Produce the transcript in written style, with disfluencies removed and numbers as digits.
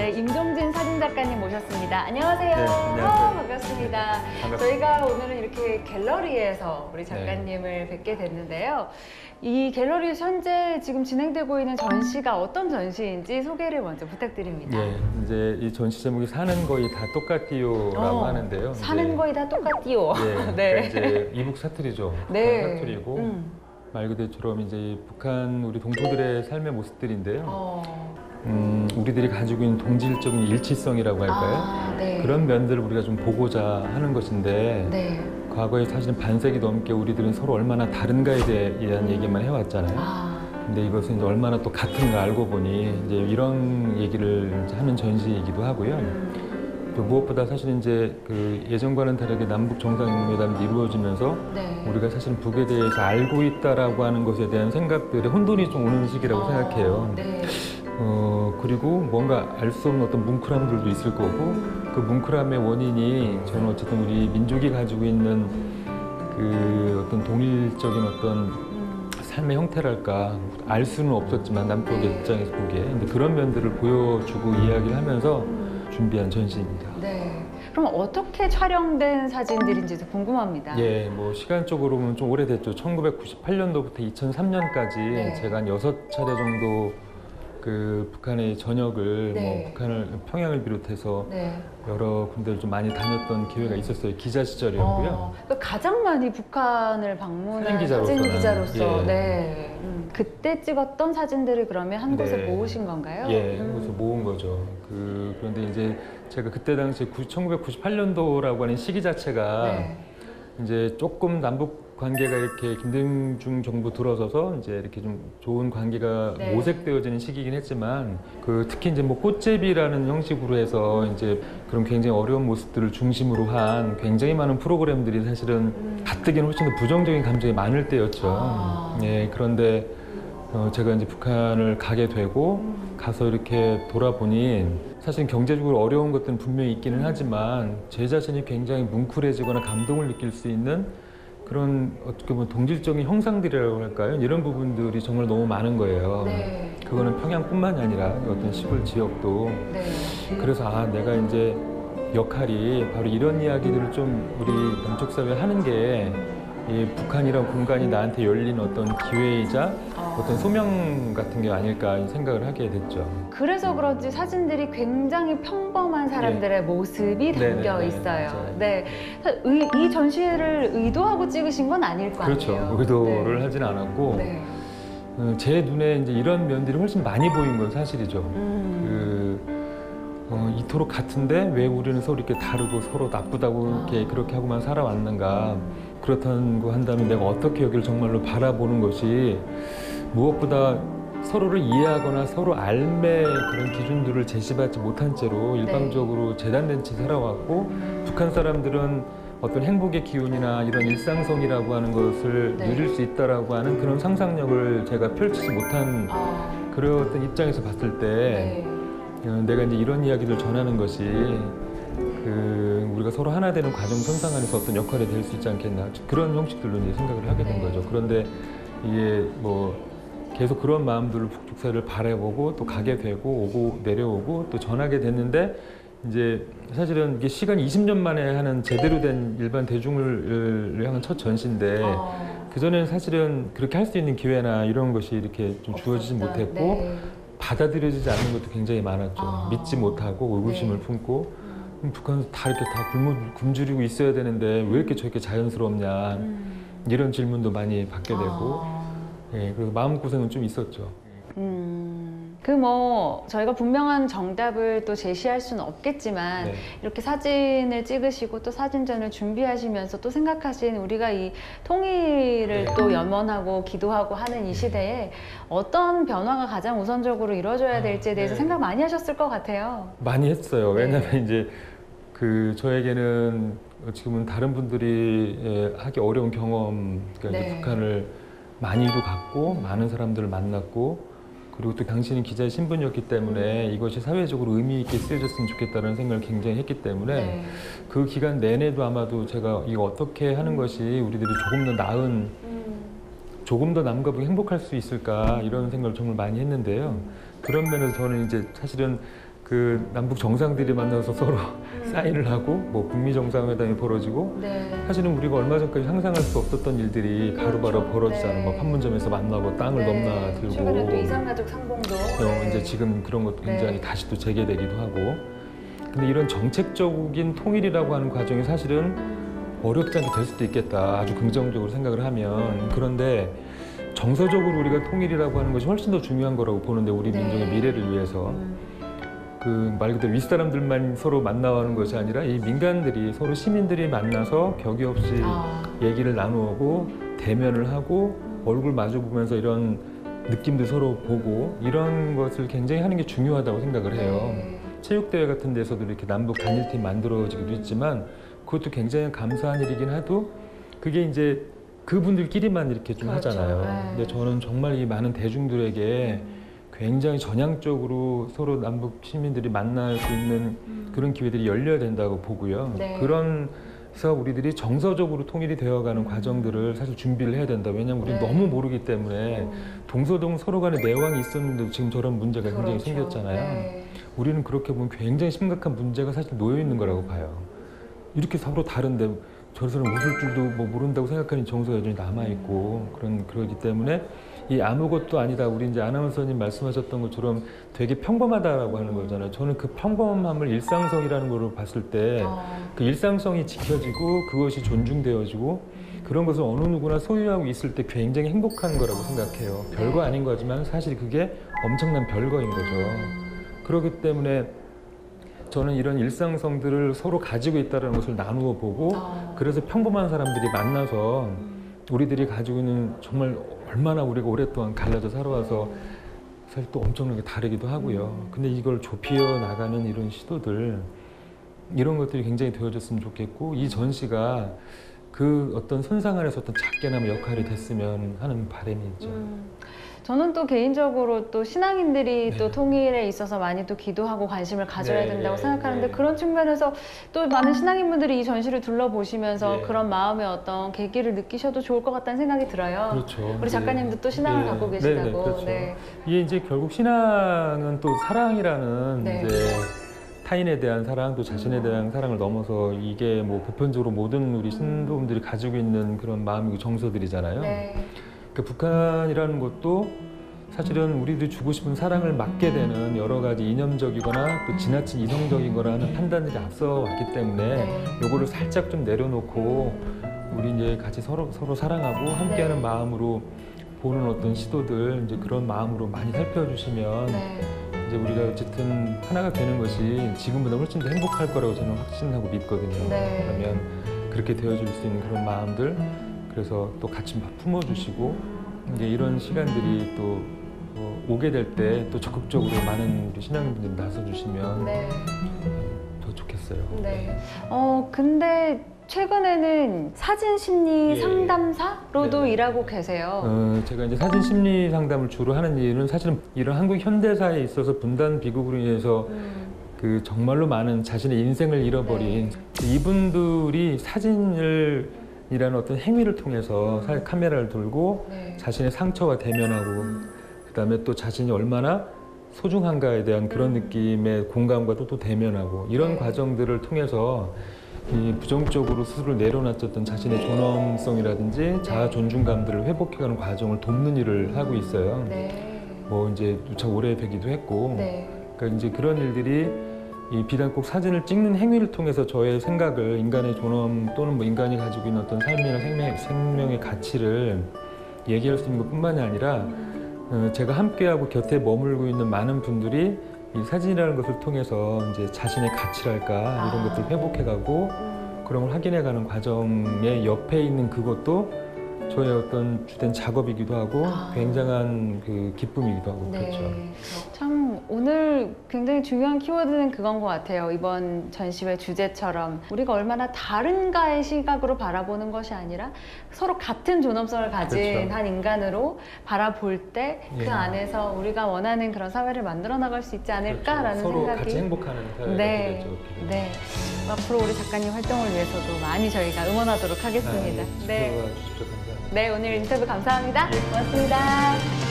네, 임종진 사진작가님 모셨습니다. 안녕하세요. 네, 안녕하세요. 반갑습니다. 반갑습니다. 저희가 오늘은 이렇게 갤러리에서 우리 작가님을 뵙게 됐는데요. 이 갤러리에서 현재 지금 진행되고 있는 전시가 어떤 전시인지 소개를 먼저 부탁드립니다. 예, 이제 이 전시 제목이 사는 거의 다 똑같디요라고 하는데요. 사는 이제, 거의 다 똑같디요. 예, 네. 그러니까 이제 이북 사투리죠. 네. 북한 사투리고 말 그대로처럼 이제 이 북한 우리 동포들의 삶의 모습들인데요. 우리들이 가지고 있는 동질적인 일치성이라고 할까요? 네. 그런 면들을 우리가 좀 보고자 하는 것인데 네. 과거에 사실은 반세기 넘게 우리들은 서로 얼마나 다른가에 대한 얘기만 해왔잖아요. 근데 이것은 이제 얼마나 또 같은가 알고 보니 이제 이런 얘기를 이제 하는 전시이기도 하고요. 또 무엇보다 사실 이제 그 예전과는 다르게 남북 정상회담이 이루어지면서 네. 우리가 사실 북에 대해서 알고 있다라고 하는 것에 대한 생각들에 혼돈이 좀 오는 시기라고 생각해요. 네. 그리고 뭔가 알 수 없는 어떤 뭉클함들도 있을 거고 그 뭉클함의 원인이 저는 어쨌든 우리 민족이 가지고 있는 그 어떤 동일적인 어떤 삶의 형태랄까 알 수는 없었지만 남쪽의 입장에서 보기에 근데 그런 면들을 보여주고 이야기를 하면서 준비한 전시입니다. 네. 그럼 어떻게 촬영된 사진들인지도 궁금합니다. 예, 뭐 시간적으로 보면 좀 오래됐죠. 1998년도부터 2003년까지 네. 제가 한 6차례 정도 그 북한의 전역을 네. 뭐 북한을 평양을 비롯해서 네. 여러 군데를 좀 많이 다녔던 기회가 있었어요. 기자 시절이었고요. 그러니까 가장 많이 북한을 방문한 사진기자로서는. 사진 기자로서 예. 네. 그때 찍었던 사진들을 그러면 한 곳에 네. 모으신 건가요? 예, 그래서 모은 거죠. 그런데 이제 제가 그때 당시에 1998년도라고 하는 시기 자체가 네. 이제 조금 남북 관계가 이렇게 김대중 정부 들어서서 이제 이렇게 좀 좋은 관계가 네. 모색되어지는 시기이긴 했지만 그 특히 이제 뭐 꽃제비라는 형식으로 해서 이제 그런 굉장히 어려운 모습들을 중심으로 한 굉장히 많은 프로그램들이 사실은 가뜩이나 훨씬 더 부정적인 감정이 많을 때였죠. 예, 그런데 제가 이제 북한을 가게 되고 가서 이렇게 돌아보니 사실 경제적으로 어려운 것들은 분명히 있기는 하지만 제 자신이 굉장히 뭉클해지거나 감동을 느낄 수 있는 그런 어떻게 보면 동질적인 형상들이라고 할까요? 이런 부분들이 정말 너무 많은 거예요. 네. 그거는 평양뿐만이 아니라 어떤 시골 지역도. 네. 그래서 내가 이제 역할이 바로 이런 이야기들을 좀 우리 남쪽 사회에 하는 게 이 북한이란 공간이 나한테 열린 어떤 기회이자 어떤 소명 같은 게 아닐까 생각을 하게 됐죠. 그래서 그런지 사진들이 굉장히 평범한 사람들의 모습이 담겨 네네네, 있어요. 맞아요. 네. 이 전시회를 의도하고 찍으신 건 아닐 거 아니에요? 그렇죠. 의도를 하진 않았고 네. 제 눈에 이제 이런 면들이 훨씬 많이 보인 건 사실이죠. 이토록 같은데 왜 우리는 서로 이렇게 다르고 서로 나쁘다고 이렇게 그렇게 하고만 살아왔는가. 그렇다고 한다면 내가 어떻게 여기를 정말로 바라보는 것이 무엇보다 서로를 이해하거나 서로 알매 그런 기준들을 제시받지 못한 채로 일방적으로 재단된 채 살아왔고 북한 사람들은 어떤 행복의 기운이나 이런 일상성이라고 하는 것을 누릴 수 있다라고 하는 그런 상상력을 제가 펼치지 못한 그런 어떤 입장에서 봤을 때 내가 이제 이런 이야기를 전하는 것이 우리가 서로 하나 되는 과정 선상 안에서 어떤 역할이 될 수 있지 않겠나 그런 형식들로 이제 생각을 하게 된 거죠. 그런데 이게 뭐 계속 그런 마음들을 북쪽 사회를 바라보고 또 가게 되고 오고 내려오고 또 전하게 됐는데 이제 사실은 이게 시간이 20년 만에 하는 제대로 된 일반 대중을 향한 첫 전시인데 그전에는 사실은 그렇게 할 수 있는 기회나 이런 것이 이렇게 좀 주어지지 못했고 받아들여지지 않는 것도 굉장히 많았죠. 믿지 못하고 의구심을 품고 북한에서 다 이렇게 다 굶주리고 있어야 되는데 왜 이렇게 저렇게 자연스럽냐 이런 질문도 많이 받게 되고 예, 그래서 마음고생은 좀 있었죠. 저희가 분명한 정답을 또 제시할 수는 없겠지만 이렇게 사진을 찍으시고 또 사진전을 준비하시면서 또 생각하신 우리가 이 통일을 또 염원하고 기도하고 하는 이 시대에 어떤 변화가 가장 우선적으로 이루어져야 될지에 대해서 생각 많이 하셨을 것 같아요. 많이 했어요. 왜냐하면 이제 저에게는 지금은 다른 분들이 하기 어려운 경험, 그러니까 이제 북한을 많이도 갔고 많은 사람들을 만났고 그리고 또 당신이 기자의 신분이었기 때문에 이것이 사회적으로 의미 있게 쓰여졌으면 좋겠다는 생각을 굉장히 했기 때문에 그 기간 내내도 아마도 제가 이거 어떻게 하는 것이 우리들이 조금 더 나은 조금 더 남과 북이 행복할 수 있을까 이런 생각을 정말 많이 했는데요. 그런 면에서 저는 이제 사실은 그 남북 정상들이 만나서 서로 사인을 하고 뭐 북미 정상회담이 벌어지고 네. 사실은 우리가 얼마 전까지 상상할 수 없었던 일들이 바로바로 그렇죠. 벌어지잖아요. 네. 뭐 판문점에서 만나고 땅을 넘나들고 최근에 또 이산가족 상봉도 이제 지금 그런 것도 굉장히 네. 다시 또 재개되기도 하고. 근데 이런 정책적인 통일이라고 하는 과정이 사실은 어렵지 않게 될 수도 있겠다. 아주 긍정적으로 생각을 하면. 그런데 정서적으로 우리가 통일이라고 하는 것이 훨씬 더 중요한 거라고 보는데 우리 네. 민족의 미래를 위해서. 그 말 그대로 윗사람들만 서로 만나는 것이 아니라 이 민간들이 서로 시민들이 만나서 격이 없이 얘기를 나누고 대면을 하고 얼굴 마주 보면서 이런 느낌도 서로 보고 이런 것을 굉장히 하는 게 중요하다고 생각을 해요. 네. 체육대회 같은 데서도 이렇게 남북 단일팀 만들어지기도 했지만 그것도 굉장히 감사한 일이긴 해도 그게 이제 그분들끼리만 이렇게 좀 그렇죠. 하잖아요. 네. 근데 저는 정말 이 많은 대중들에게 굉장히 전향적으로 서로 남북 시민들이 만날 수 있는 그런 기회들이 열려야 된다고 보고요. 네. 그래서 우리들이 정서적으로 통일이 되어가는 과정들을 사실 준비를 해야 된다. 왜냐하면 우리는 네. 너무 모르기 때문에 동서동 서로 간에 내왕이 있었는데도 지금 저런 문제가 굉장히 그렇죠. 생겼잖아요. 네. 우리는 그렇게 보면 굉장히 심각한 문제가 사실 놓여 있는 거라고 봐요. 이렇게 서로 다른데 저 사람 웃을 줄도 뭐 모른다고 생각하는 정서가 여전히 남아있고 그러기 때문에 이 아무것도 아니다. 우리 이제 아나운서님 말씀하셨던 것처럼 되게 평범하다라고 하는 거잖아요. 저는 그 평범함을 일상성이라는 걸로 봤을 때 그 일상성이 지켜지고 그것이 존중되어지고 그런 것을 어느 누구나 소유하고 있을 때 굉장히 행복한 거라고 생각해요. 별거 아닌 거지만 사실 그게 엄청난 별거인 거죠. 그렇기 때문에 저는 이런 일상성들을 서로 가지고 있다는 것을 나누어 보고 그래서 평범한 사람들이 만나서 우리들이 가지고 있는 정말 얼마나 우리가 오랫동안 갈라져 살아와서 사실 또 엄청나게 다르기도 하고요. 근데 이걸 좁혀 나가는 이런 시도들 이런 것들이 굉장히 되어졌으면 좋겠고 이 전시가 그 어떤 선상 안에서 어떤 작게나마 역할이 됐으면 하는 바람이 있죠. 저는 또 개인적으로 또 신앙인들이 네. 또 통일에 있어서 많이 또 기도하고 관심을 가져야 네, 된다고 네, 생각하는데 네. 그런 측면에서 또 많은 신앙인분들이 이 전시를 둘러보시면서 네. 그런 마음의 어떤 계기를 느끼셔도 좋을 것 같다는 생각이 들어요. 그렇죠. 우리 작가님도 또 신앙을 네. 갖고 네, 계시다고. 네, 그렇죠. 네. 이게 이제 결국 신앙은 또 사랑이라는 네. 이제 타인에 대한 사랑, 또 자신에 대한 사랑을 넘어서 이게 뭐 보편적으로 모든 우리 신도분들이 가지고 있는 그런 마음이고 정서들이잖아요. 네. 그 북한이라는 것도 사실은 우리들이 주고 싶은 사랑을 맡게 되는 여러 가지 이념적이거나 또 지나친 이성적이거나 하는 판단들이 앞서 왔기 때문에 네. 요거를 살짝 좀 내려놓고 우리 이제 같이 서로 사랑하고 함께하는 네. 마음으로 보는 어떤 시도들 이제 그런 마음으로 많이 살펴주시면 네. 이제 우리가 어쨌든 하나가 되는 것이 지금보다 훨씬 더 행복할 거라고 저는 확신하고 믿거든요. 네. 그러면 그렇게 되어줄 수 있는 그런 마음들 그래서 또 같이 품어주시고 이제 이런 시간들이 또 오게 될 때 또 적극적으로 많은 우리 신앙인분들이 나서주시면 네. 더 좋겠어요. 네. 근데 최근에는 사진 심리 예. 상담사로도 네. 일하고 계세요. 제가 이제 사진 심리 상담을 주로 하는 이유는 사실은 이런 한국 현대사에 있어서 분단 비극으로 인해서 그 정말로 많은 자신의 인생을 잃어버린 이분들이 사진을 이라는 어떤 행위를 통해서 카메라를 들고 네. 자신의 상처와 대면하고 그다음에 또 자신이 얼마나 소중한가에 대한 그런 느낌의 공감과도 또 대면하고 이런 네. 과정들을 통해서 이 부정적으로 스스로를 내려놨었던 자신의 존엄성이라든지 자아 존중감들을 회복해가는 과정을 돕는 일을 하고 있어요. 네. 뭐 이제 누차 오래 뵈기도 했고, 네. 그러니까 이제 그런 일들이 이 비단 꼭 사진을 찍는 행위를 통해서 저의 생각을 인간의 존엄 또는 뭐 인간이 가지고 있는 어떤 삶이나 생명의 가치를 얘기할 수 있는 것뿐만이 아니라 제가 함께하고 곁에 머물고 있는 많은 분들이 이 사진이라는 것을 통해서 이제 자신의 가치랄까 이런 것들을 회복해가고 그런 걸 확인해가는 과정의 옆에 있는 그것도 저의 어떤 주된 작업이기도 하고 굉장한 그 기쁨이기도 하고 네. 그렇죠. 참 오늘 굉장히 중요한 키워드는 그건 것 같아요. 이번 전시회 주제처럼 우리가 얼마나 다른가의 시각으로 바라보는 것이 아니라 서로 같은 존엄성을 가진 그렇죠. 한 인간으로 바라볼 때 그 예. 안에서 우리가 원하는 그런 사회를 만들어 나갈 수 있지 않을까라는 서로 생각이 같이 행복하는 사회가 네. 되겠죠. 네. 앞으로 우리 작가님 활동을 위해서도 많이 저희가 응원하도록 하겠습니다. 네. 지켜봐 주십시오. 감사합니다. 네, 오늘 인터뷰 감사합니다. 고맙습니다.